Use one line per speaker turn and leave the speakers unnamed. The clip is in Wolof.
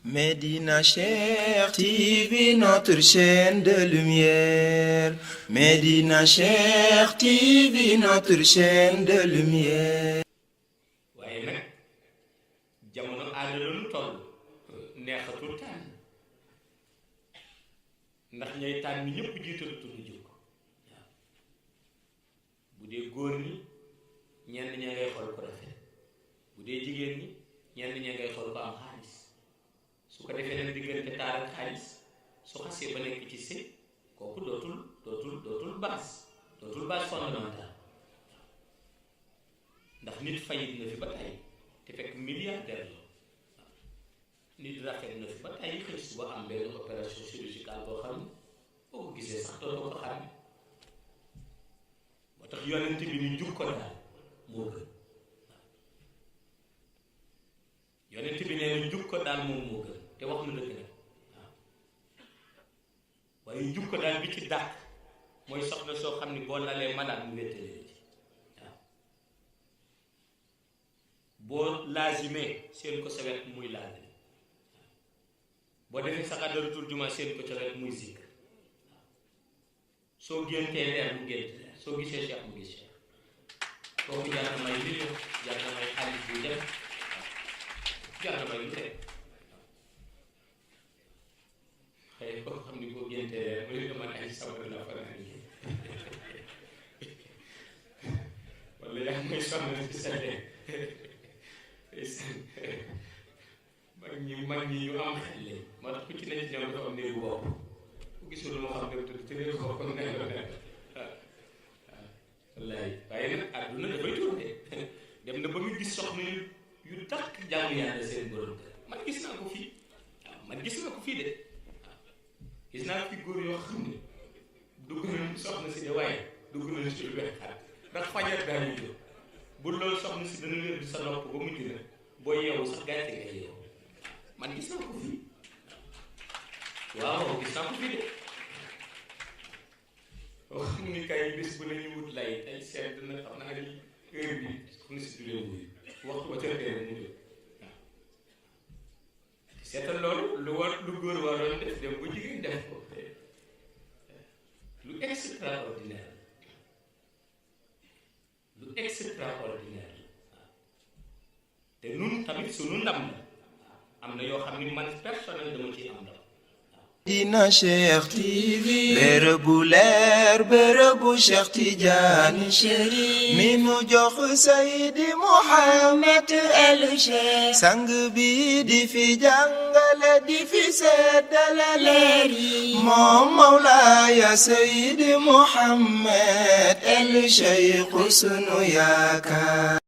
Médina Cheikh TV, notre chaîne de lumière. Médina Cheikh TV, notre chaîne de lumière.
waaye nag jamono aada la nu toll neexatul tànn ndax ñay tànn ñëpp jiitalatul ñu jóg waaw bu dee góor ñi ñenn ña ngay xool ko rafet bu dee jigéen ñi ñenn ña ngay xool ko am xaalis su ko defee nag diggante taar ak xaalis su xasee ba nekk ci sëy kooku dootul base fondamentale ndax nit fayit na fi ba tey te fekk milliardaire la nit rafet na fi ba tey xëy suba am benn opération chirurgicale boo xam ne boo ko gisee sax dootoo ko xam moo tax yonent bi ni jug ko daal moo gën yonent bi nee na jug ko daal moom moo gën te wax na dëgg nag waaw waaye jug ko daal bi ci dàq mooy soxna soo xam ni boo lalee malade mu wéttalee ci waaw boo laazimee seen ko sa wet muy laazim boo defee sa xadaratul juma seen ko ca wet muy zikr soo géntee leer mu gént leer soo gisee cheikh mu gis cheikh kooku jar na may million jar na may xaalis bu dem jar na may lu teg xëy koo xam ni boo géntee leer mu ne dama ay sabar la fanaan yi wala yaa may sonn ci sa leen mag ñi ñu am xel leen moo tax ku ci ne ci ñoom dafa am néegu bopp ku gisul moo xam ne tudd ci néegu bopp ne waaw wallaay waaye nag àdduna dafay tourné dem na ba nga gis soxna yu takk jaamu yàlla seen borom kër man gis naa ko fii waaw man gis naa ko fii de waaw gis naa fi góor yoo xam ne dugg nañ soxna si de waaye dugg nañ ci lu wexaat ndax fajar daañu jóg bu loolu soxna si dana wér di sa nopp ba mujj na boo yeewu sax gàcce nga yeewu man gis naa ko fii waaw gis naa ko fii de boo xam ni kay bés bu nañu wut lay ay seet na xam naa ni heure bi soxna si du leen wuyu waxtu ba ca teere mu jóg waaw seetal loolu lu góor waroon def dem bu jigéen def ko lu extraordinaire te nun tamit sunu ndam la am na yoo xam ni man personnel dama ci am ndam.
Médina Cheikh TV, bërëbu leer bërëbu Cheikh Tidiane Chérif mi nu jox Seydi Mouhamed El Cheikh sang bi di fi jàngale di fi seddale leer yi moom Mawlaaya Seydi Mouhamed El Cheikh sunu yaakaar